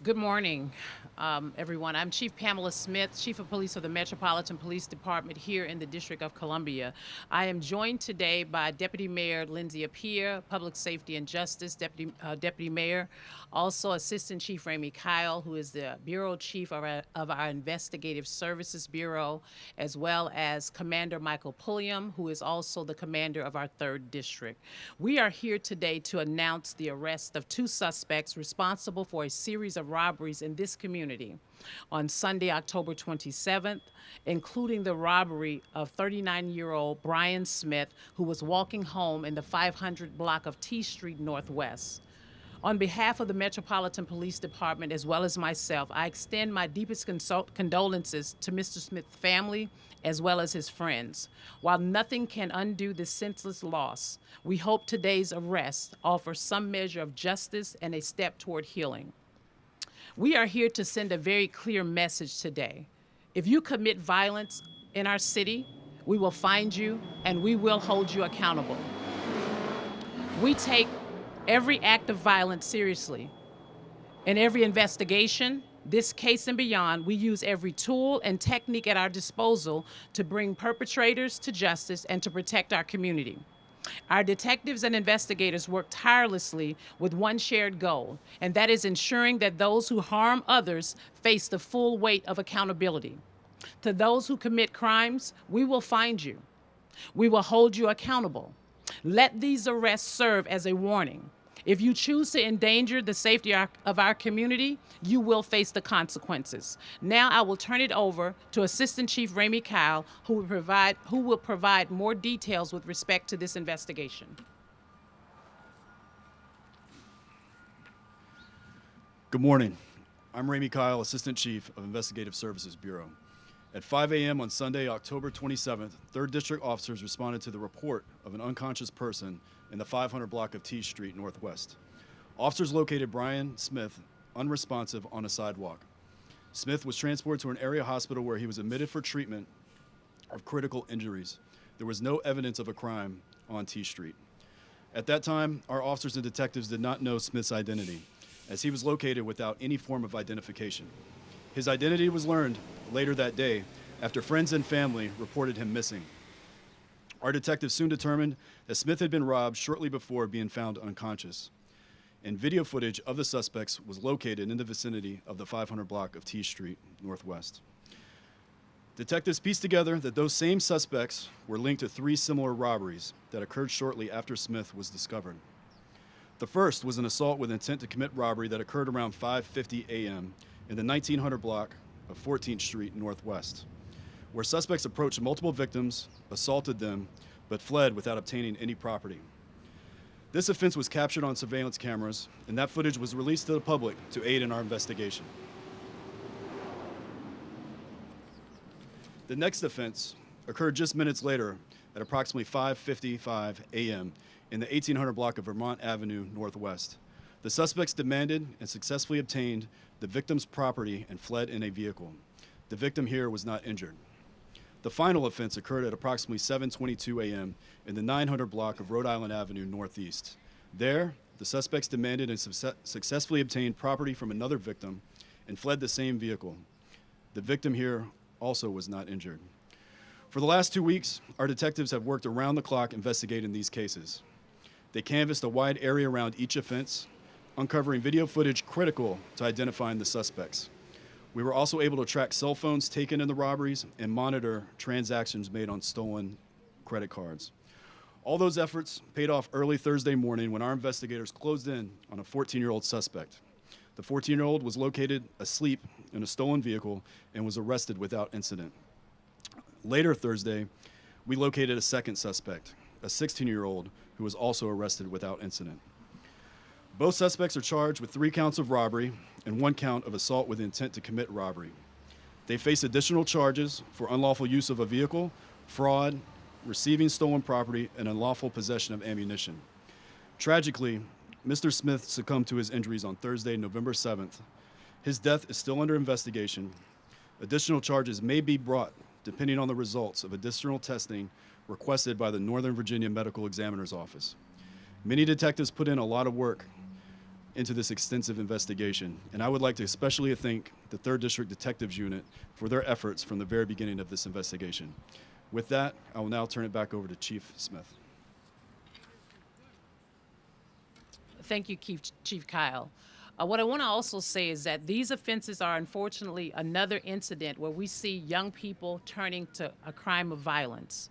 Good morning, everyone. I'm Chief Pamela Smith, Chief of Police of the Metropolitan Police Department here in the District of Columbia. I am joined today by Deputy Mayor Lindsay Appiah, Public Safety and Justice Deputy Mayor, also Assistant Chief Ramey Kyle, who is the Bureau Chief of our Investigative Services Bureau, as well as Commander Michael Pulliam, who is also the commander of our 3rd District. We are here today to announce the arrest of 2 suspects responsible for a series of robberies in this community on Sunday, October 27th, including the robbery of 39-year-old Brian Smith, who was walking home in the 500 block of T Street Northwest. On behalf of the Metropolitan Police Department, as well as myself, I extend my deepest condolences to Mr. Smith's family, as well as his friends. While nothing can undo this senseless loss, we hope today's arrest offers some measure of justice and a step toward healing. We are here to send a very clear message today. If you commit violence in our city, we will find you and we will hold you accountable. We take every act of violence seriously. In every investigation, this case and beyond, we use every tool and technique at our disposal to bring perpetrators to justice and to protect our community. Our detectives and investigators work tirelessly with one shared goal, and that is ensuring that those who harm others face the full weight of accountability. To those who commit crimes, we will find you. We will hold you accountable. Let these arrests serve as a warning. If you choose to endanger the safety of our community, you will face the consequences. Now I will turn it over to Assistant Chief Ramey Kyle, who will provide more details with respect to this investigation. Good morning. I'm Ramey Kyle, Assistant Chief of Investigative Services Bureau. At 5 a.m. on Sunday, October 27th, 3rd District officers responded to the report of an unconscious person in the 500 block of T Street Northwest. Officers located Brian Smith unresponsive on a sidewalk. Smith was transported to an area hospital where he was admitted for treatment of critical injuries. There was no evidence of a crime on T Street. At that time, our officers and detectives did not know Smith's identity, as he was located without any form of identification. His identity was learned later that day after friends and family reported him missing. Our detectives soon determined that Smith had been robbed shortly before being found unconscious, and video footage of the suspects was located in the vicinity of the 500 block of T Street Northwest. Detectives pieced together that those same suspects were linked to 3 similar robberies that occurred shortly after Smith was discovered. The first was an assault with intent to commit robbery that occurred around 5:50 a.m. in the 1900 block of 14th Street Northwest, where suspects approached multiple victims, assaulted them, but fled without obtaining any property. This offense was captured on surveillance cameras, and that footage was released to the public to aid in our investigation. The next offense occurred just minutes later at approximately 5:55 a.m. in the 1800 block of Vermont Avenue Northwest. The suspects demanded and successfully obtained the victim's property and fled in a vehicle. The victim here was not injured. The final offense occurred at approximately 7:22 a.m. in the 900 block of Rhode Island Avenue Northeast. There, the suspects demanded and successfully obtained property from another victim and fled the same vehicle. The victim here also was not injured. For the last 2 weeks, our detectives have worked around the clock investigating these cases. They canvassed a wide area around each offense, uncovering video footage critical to identifying the suspects. We were also able to track cell phones taken in the robberies and monitor transactions made on stolen credit cards. All those efforts paid off early Thursday morning when our investigators closed in on a 14-year-old suspect. The 14-year-old was located asleep in a stolen vehicle and was arrested without incident. Later Thursday, we located a second suspect, a 16-year-old who was also arrested without incident. Both suspects are charged with 3 counts of robbery and 1 count of assault with intent to commit robbery. They face additional charges for unlawful use of a vehicle, fraud, receiving stolen property, and unlawful possession of ammunition. Tragically, Mr. Smith succumbed to his injuries on Thursday, November 7th. His death is still under investigation. Additional charges may be brought depending on the results of additional testing requested by the Northern Virginia Medical Examiner's Office. Many detectives put in a lot of work into this extensive investigation, and I would like to especially thank the 3rd District Detectives Unit for their efforts from the very beginning of this investigation. With that, I will now turn it back over to Chief Smith. Thank you, Chief Kyle. What I want to also say is that these offenses are unfortunately another incident where we see young people turning to a crime of violence.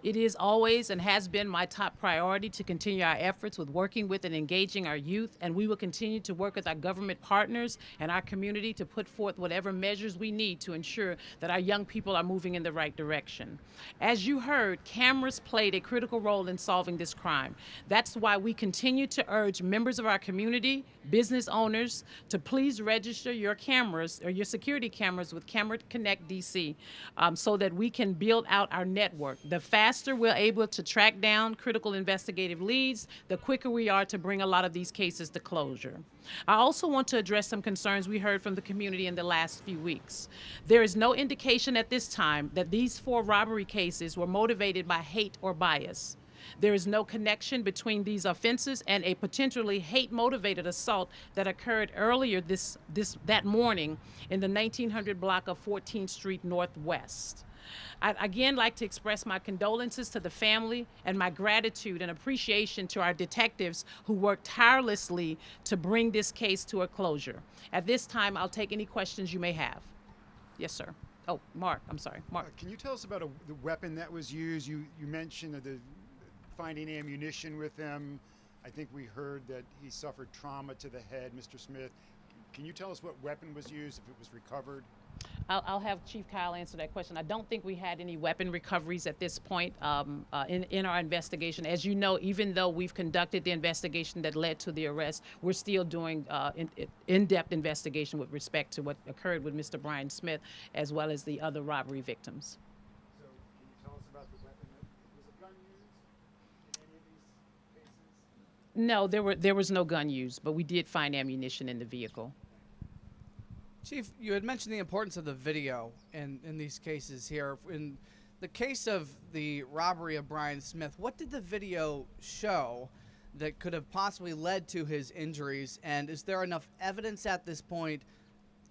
It is always and has been my top priority to continue our efforts with working with and engaging our youth, and we will continue to work with our government partners and our community to put forth whatever measures we need to ensure that our young people are moving in the right direction. As you heard, cameras played a critical role in solving this crime. That's why we continue to urge members of our community, business owners, to please register your cameras or your security cameras with Camera Connect DC so that we can build out our network. The faster we're able to track down critical investigative leads, the quicker we are to bring a lot of these cases to closure. I also want to address some concerns we heard from the community in the last few weeks. There is no indication at this time that these 4 robbery cases were motivated by hate or bias. There is no connection between these offenses and a potentially hate-motivated assault that occurred earlier that morning in the 1900 block of 14th Street Northwest. I'd again like to express my condolences to the family and my gratitude and appreciation to our detectives who worked tirelessly to bring this case to a closure. At this time, I'll take any questions you may have. Yes, sir. Oh, Mark, I'm sorry. Mark. Can you tell us about the weapon that was used? You mentioned the finding ammunition with him. I think we heard that he suffered trauma to the head, Mr. Smith. Can you tell us what weapon was used, if it was recovered? I'll have Chief Kyle answer that question. I don't think we had any weapon recoveries at this point in our investigation. As you know, even though we've conducted the investigation that led to the arrest, we're still doing in-depth investigation with respect to what occurred with Mr. Brian Smith, as well as the other robbery victims. So can you tell us about the weapon? Was a gun used in any of these cases? No, there was no gun used, but we did find ammunition in the vehicle. Chief, you had mentioned the importance of the video in these cases here. In the case of the robbery of Brian Smith, what did the video show that could have possibly led to his injuries? And is there enough evidence at this point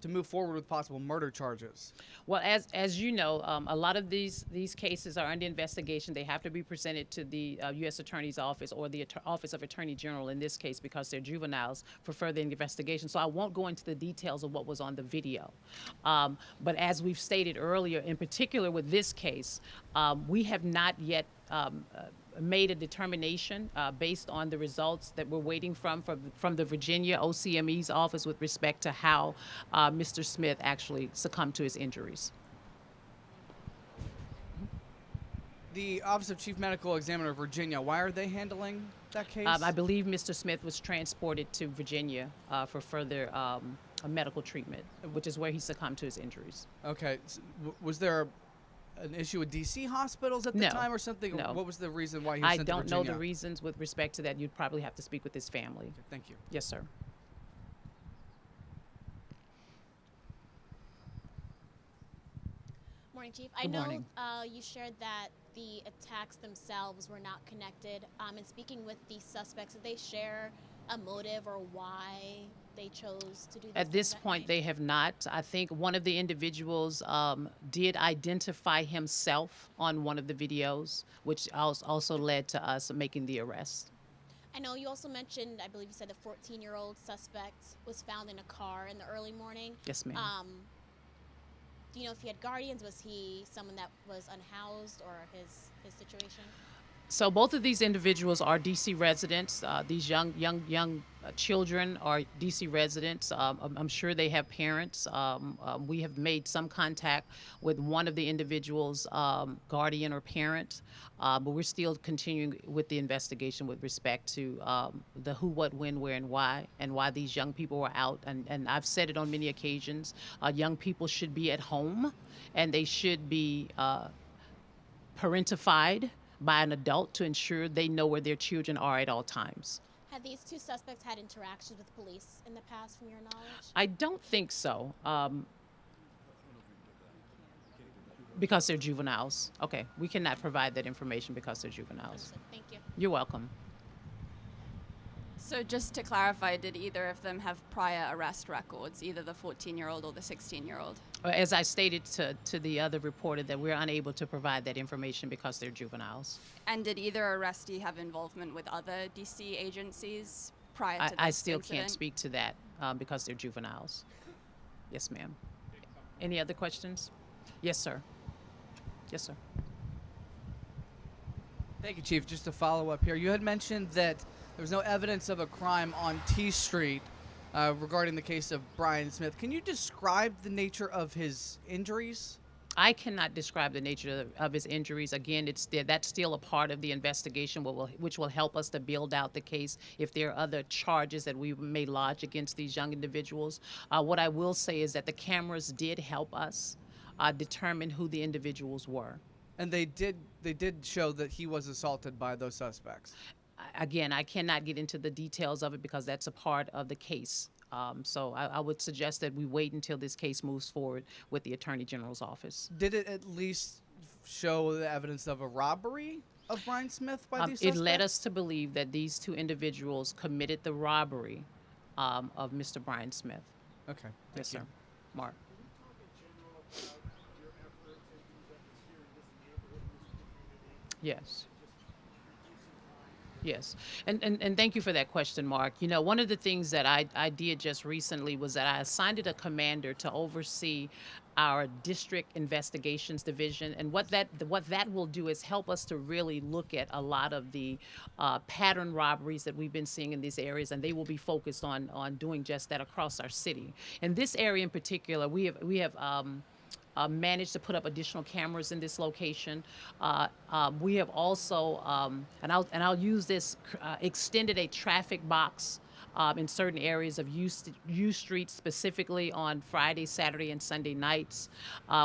to move forward with possible murder charges? Well, as you know, a lot of these cases are under investigation. They have to be presented to the U.S. Attorney's Office or the Office of Attorney General in this case, because they're juveniles, for further investigation. So I won't go into the details of what was on the video. But as we've stated earlier, in particular with this case, we have not yet made a determination based on the results that we're waiting from the Virginia OCME's office with respect to how Mr. Smith actually succumbed to his injuries. The Office of Chief Medical Examiner of Virginia, why are they handling that case? I believe Mr. Smith was transported to Virginia for further medical treatment, which is where he succumbed to his injuries. Okay. Was there an issue with D.C. hospitals at the time or something? No. What was the reason why he was sent to Virginia? I don't know the reasons with respect to that. You'd probably have to speak with his family. Okay, thank you. Yes, sir. Morning, Chief. Good I morning. know you shared that the attacks themselves were not connected. In speaking with the suspects, did they share a motive or why they chose to do this? At this point, they have not. I think one of the individuals did identify himself on one of the videos, which also led to us making the arrest. I know you also mentioned, I believe you said the 14-year-old suspect was found in a car in the early morning. Yes, ma'am. Do you know if he had guardians? Was he someone that was unhoused, or his situation? So both of these individuals are D.C. residents. These young children are D.C. residents. I'm sure they have parents. We have made some contact with one of the individuals' guardian or parent, but we're still continuing with the investigation with respect to the who, what, when, where, and why these young people were out. And I've said it on many occasions, young people should be at home, and they should be parentified by an adult to ensure they know where their children are at all times. Had these two suspects had interactions with police in the past, from your knowledge? I don't think so, because they're juveniles. Okay, we cannot provide that information because they're juveniles. Understood. Thank you. You're welcome. So just to clarify, did either of them have prior arrest records, either the 14-year-old or the 16-year-old? As I stated to the other reporter, that we're unable to provide that information because they're juveniles. And did either arrestee have involvement with other DC agencies prior to this I still incident? can't speak to that because they're juveniles. Yes, ma'am. Any other questions? Yes, sir. Yes, sir. Thank you, Chief. Just to follow up here, you had mentioned that there was no evidence of a crime on T Street regarding the case of Brian Smith. Can you describe the nature of his injuries? I cannot describe the nature of his injuries. Again, that's still a part of the investigation, which will help us to build out the case if there are other charges that we may lodge against these young individuals. What I will say is that the cameras did help us determine who the individuals were. And they did show that he was assaulted by those suspects. Again, I cannot get into the details of it because that's a part of the case. So I would suggest that we wait until this case moves forward with the Attorney General's office. Did it at least show the evidence of a robbery of Brian Smith by these suspects? It led us to believe that these two individuals committed the robbery of Mr. Brian Smith. Okay. Yes, sir. Mark. Yes. Yes. And thank you for that question, Mark. You know, one of the things that I did just recently was that I assigned a commander to oversee our district investigations division. And what that will do is help us to really look at a lot of the pattern robberies that we've been seeing in these areas, and they will be focused on doing just that across our city. In this area in particular, we have managed to put up additional cameras in this location. We have also, and I'll use this, extended a traffic box in certain areas of U Street, specifically on Friday, Saturday, and Sunday nights.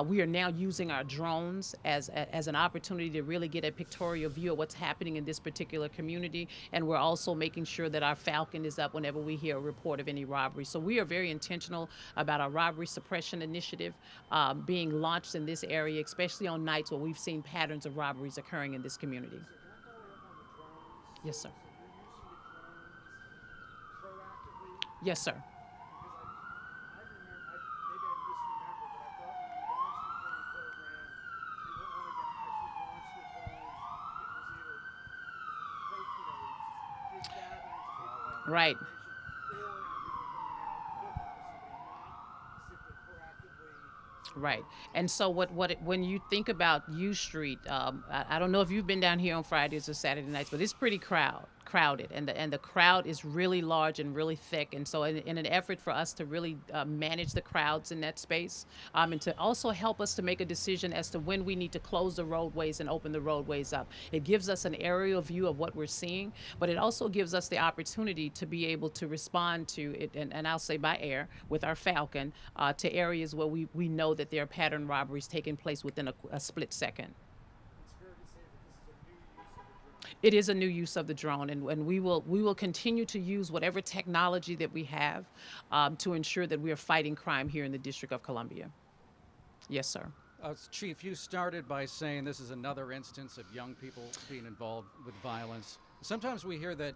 We are now using our drones as an opportunity to really get a pictorial view of what's happening in this particular community, and we're also making sure that our Falcon is up whenever we hear a report of any robbery. So we are very intentional about our robbery suppression initiative being launched in this area, especially on nights where we've seen patterns of robberies occurring in this community. Yes, sir. Yes, sir. Right. Right. And so when you think about U Street, I don't know if you've been down here on Fridays or Saturday nights, but it's pretty crowded, and the crowd is really large and really thick. And so in an effort for us to really manage the crowds in that space, and to also help us to make a decision as to when we need to close the roadways and open the roadways up, it gives us an aerial view of what we're seeing, but it also gives us the opportunity to be able to respond to it, and I'll say by air with our Falcon, to areas where we know that there are pattern robberies taking place within a split second. It is a new use of the drone, and we will continue to use whatever technology that we have to ensure that we are fighting crime here in the District of Columbia. Yes, sir. Chief, you started by saying this is another instance of young people being involved with violence. Sometimes we hear that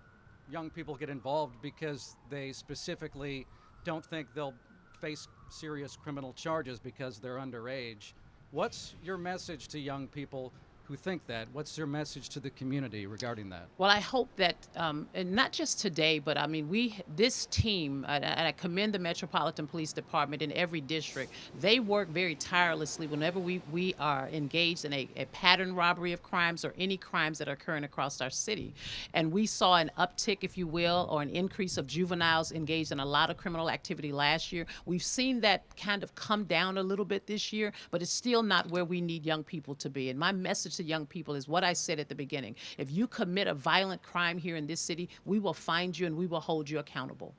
young people get involved because they specifically don't think they'll face serious criminal charges because they're underage. What's your message to young people who think that? What's your message to the community regarding that? Well, I hope that, and not just today, but I mean, this team, and I commend the Metropolitan Police Department in every district. They work very tirelessly whenever we are engaged in a pattern robbery of crimes or any crimes that are occurring across our city. And we saw an uptick, if you will, or an increase of juveniles engaged in a lot of criminal activity last year. We've seen that kind of come down a little bit this year, but it's still not where we need young people to be. And my message to young people is what I said at the beginning. If you commit a violent crime here in this city, we will find you and we will hold you accountable.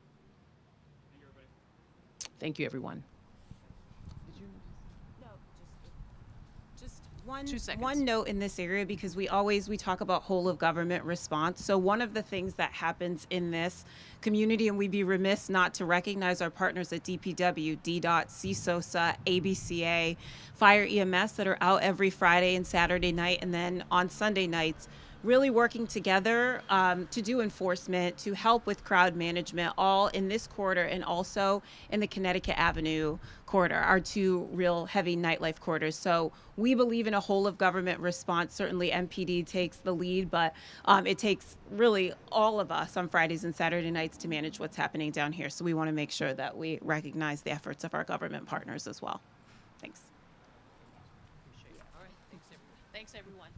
Thank you, everyone. One note in this area, because we talk about whole of government response. So one of the things that happens in this community, and we'd be remiss not to recognize our partners at DPW, DDOT, CSOSA, ABCA, Fire EMS that are out every Friday and Saturday night, and then on Sunday nights really working together to do enforcement, to help with crowd management, all in this corridor and also in the Connecticut Avenue corridor, our two real heavy nightlife corridors. So we believe in a whole of government response. Certainly MPD takes the lead, but it takes really all of us on Fridays and Saturday nights to manage what's happening down here. So we want to make sure that we recognize the efforts of our government partners as well. Thanks. All right. Thanks, everyone.